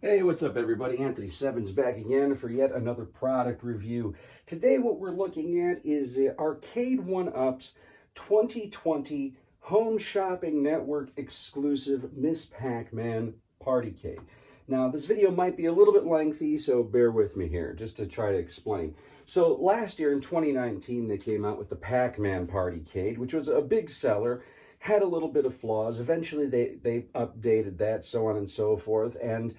Hey, what's up everybody? Anthony Sevens back again for yet another product review. Today what we're looking at is ARCADE1UP's 2020 Home Shopping Network exclusive Ms PacMan Partycade. Now this video might be a little bit lengthy, so bear with me here just to try to explain. So last year in 2019 they came out with the Pac-Man Partycade, which was a big seller, had a little bit of flaws. Eventually they updated that, so on and so forth, and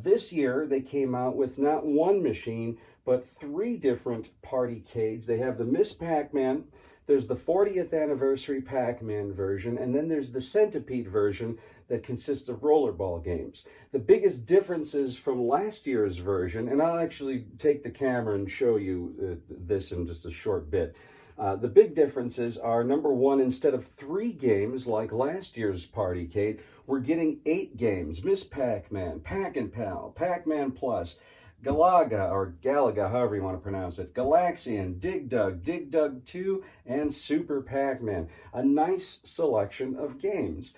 this year, they came out with not one machine, but 3 different Partycades. They have the Ms PacMan, there's the 40th anniversary Pac-Man version, and then there's the Centipede version that consists of rollerball games. The biggest differences from last year's version, and I'll actually take the camera and show you this in just a short bit. The big differences are, number one, instead of 3 games like last year's Partycade, we're getting 8 games. Ms PacMan, Pac-N-Pal, Pac-Man Plus, Galaga, or Galaga, however you want to pronounce it, Galaxian, Dig Dug 2, and Super Pac-Man. A nice selection of games.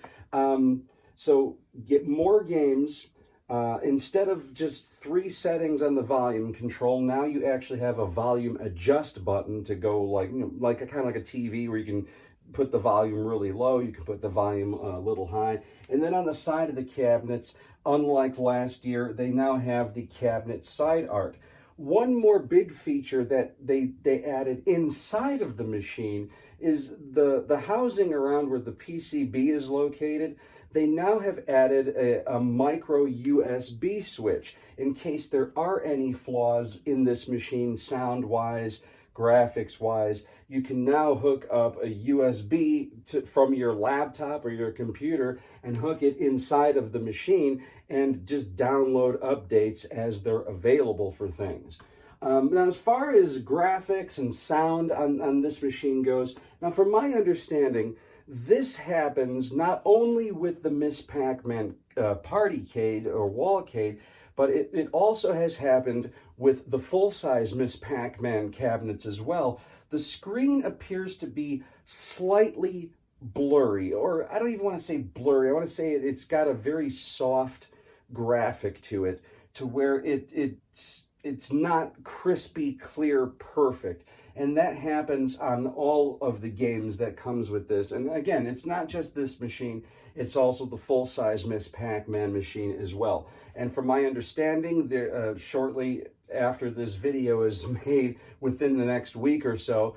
So get more games. Instead of just 3 settings on the volume control, now you actually have a volume adjust button to go like, kind of like a TV where you can put the volume really low, you can put the volume a little high. And then on the side of the cabinets, unlike last year, they now have the cabinet side art. One more big feature that they added inside of the machine is the housing around where the PCB is located. They now have added a micro USB switch in case there are any flaws in this machine sound-wise, graphics-wise. You can now hook up a USB from your laptop or your computer and hook it inside of the machine and just download updates as they're available for things. Now, as far as graphics and sound on this machine goes, now from my understanding, this happens not only with the Ms PacMan Partycade or Wallcade, but it also has happened with the full-size Ms PacMan cabinets as well. The screen appears to be slightly blurry, or I don't even want to say blurry. I want to say it's got a very soft graphic to it, to where it's not crispy, clear, perfect. And that happens on all of the games that comes with this. And again, it's not just this machine, it's also the full-size Ms PacMan machine as well. And from my understanding, shortly after this video is made, within the next week or so,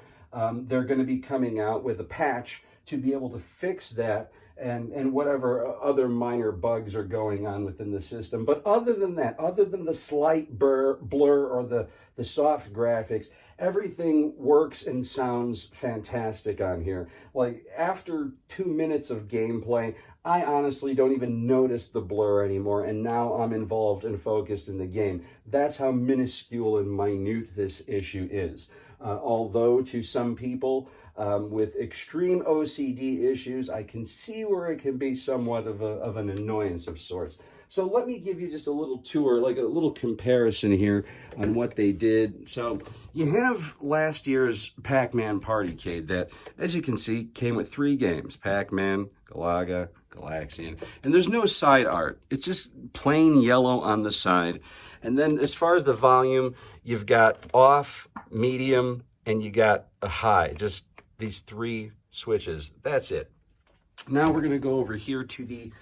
they're going to be coming out with a patch to be able to fix that and whatever other minor bugs are going on within the system. But other than that, other than the slight blur or the soft graphics, everything works and sounds fantastic on here. Like, after 2 minutes of gameplay, I honestly don't even notice the blur anymore, and now I'm involved and focused in the game. That's how minuscule and minute this issue is. Although to some people with extreme OCD issues, I can see where it can be somewhat of an annoyance of sorts. So let me give you just a little tour, like a little comparison here on what they did. So you have last year's Pac-Man Partycade that, as you can see, came with 3 games: Pac-Man, Galaga, Galaxian. And there's no side art. It's just plain yellow on the side. And then as far as the volume, you've got off, medium, and you got a high. Just these 3 switches. That's it. Now we're going to go over here to the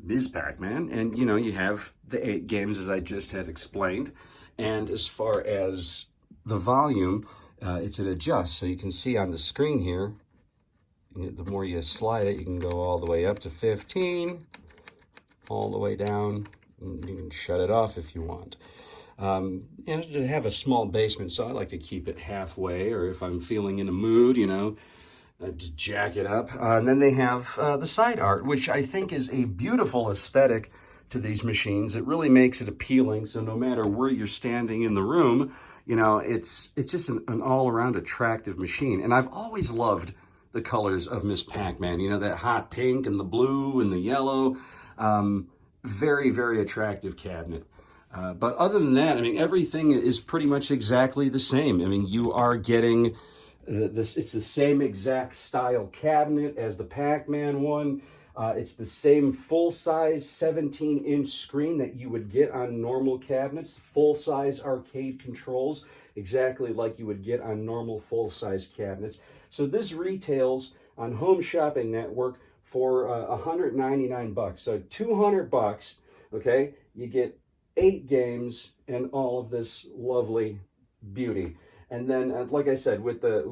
Ms PacMan, and you have the 8 games as I just had explained. And as far as the volume, it's an adjust. So you can see on the screen here, the more you slide it, you can go all the way up to 15, all the way down. You can shut it off if you want. To have a small basement, so I like to keep it halfway, or if I'm feeling in a mood, just jack it up. And then they have the side art, which I think is a beautiful aesthetic to these machines. It really makes it appealing, so no matter where you're standing in the room, it's just an all-around attractive machine. And I've always loved the colors of Ms PacMan, that hot pink and the blue and the yellow. Very, very attractive cabinet. But other than that, everything is pretty much exactly the same. You are getting it's the same exact style cabinet as the Pac-Man one. It's the same full-size 17-inch screen that you would get on normal cabinets, full-size arcade controls, exactly like you would get on normal full-size cabinets. So this retails on Home Shopping Network for $199. So $200, okay? You get 8 games and all of this lovely beauty. And then, like I said,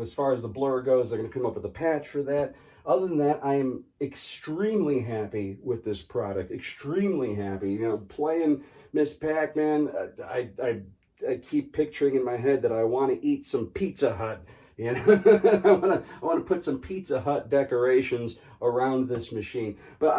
as far as the blur goes, they're going to come up with a patch for that. Other than that, I am extremely happy with this product. Extremely happy. You know, playing Ms. Pac-Man, I keep picturing in my head that I want to eat some Pizza Hut. You know, I want to put some Pizza Hut decorations around this machine. But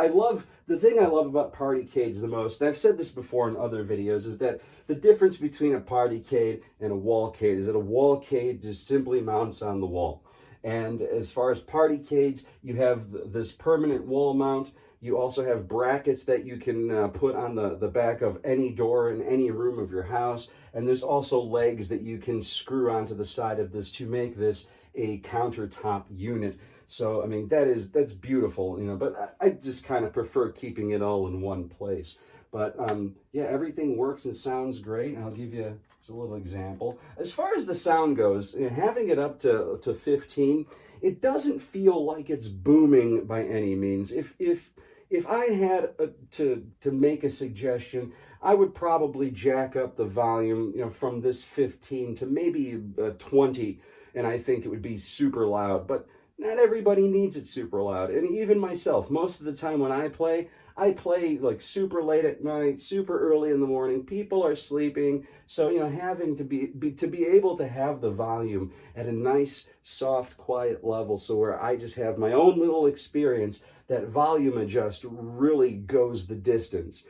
the thing I love about Partycades the most, and I've said this before in other videos, is that the difference between a Partycade and a wallcade is that a wallcade just simply mounts on the wall. And as far as Partycades, you have this permanent wall mount. You also have brackets that you can put on the back of any door in any room of your house. And there's also legs that you can screw onto the side of this to make this a countertop unit. So, I mean, that's beautiful, you know, but I just kind of prefer keeping it all in one place. But, yeah, everything works and sounds great. I'll give you a little example. As far as the sound goes, you know, having it up to 15, it doesn't feel like it's booming by any means. If I had to make a suggestion, I would probably jack up the volume, you know, from this 15 to maybe 20, and I think it would be super loud. But not everybody needs it super loud, and even myself, most of the time when I play like super late at night, super early in the morning. People are sleeping, so you know, having to be able to have the volume at a nice, soft, quiet level, so where I just have my own little experience. That volume adjust really goes the distance.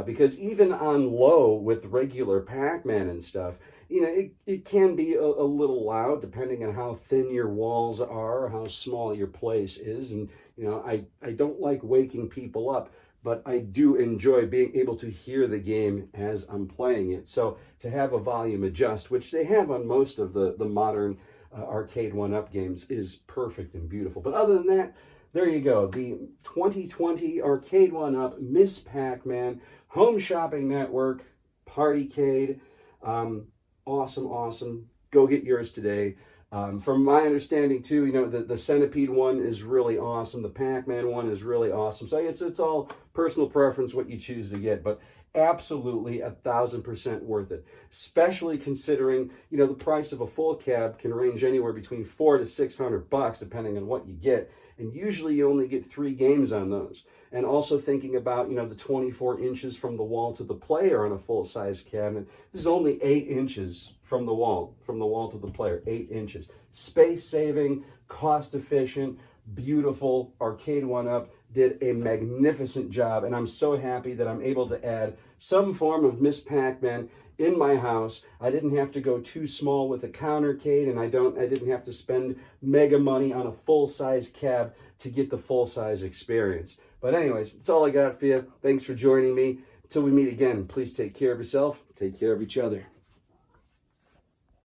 Because even on low with regular Pac-Man and stuff, you know, it can be a little loud depending on how thin your walls are, or how small your place is. And, you know, I don't like waking people up, but I do enjoy being able to hear the game as I'm playing it. So to have a volume adjust, which they have on most of the modern ARCADE1UP games, is perfect and beautiful. But other than that, there you go, the 2020 ARCADE1UP Ms. Pac-Man Home Shopping Network Partycade. Awesome, awesome. Go get yours today. From my understanding, too, you know, the Centipede one is really awesome. The Pac-Man one is really awesome. So I guess it's all personal preference what you choose to get, but absolutely 1,000% worth it. Especially considering, you know, the price of a full cab can range anywhere between $400 to $600 depending on what you get. And usually you only get 3 games on those. And also thinking about, you know, the 24 inches from the wall to the player on a full-size cabinet. This is only 8 inches from the wall to the player, 8 inches. Space-saving, cost-efficient, beautiful. ARCADE1UP did a magnificent job, and I'm so happy that I'm able to add some form of Ms. Pac-Man in my house. I didn't have to go too small with a countercade, and I didn't have to spend mega money on a full-size cab to get the full-size experience. But anyways, that's all I got for you. Thanks for joining me. Until we meet again, please take care of yourself, take care of each other.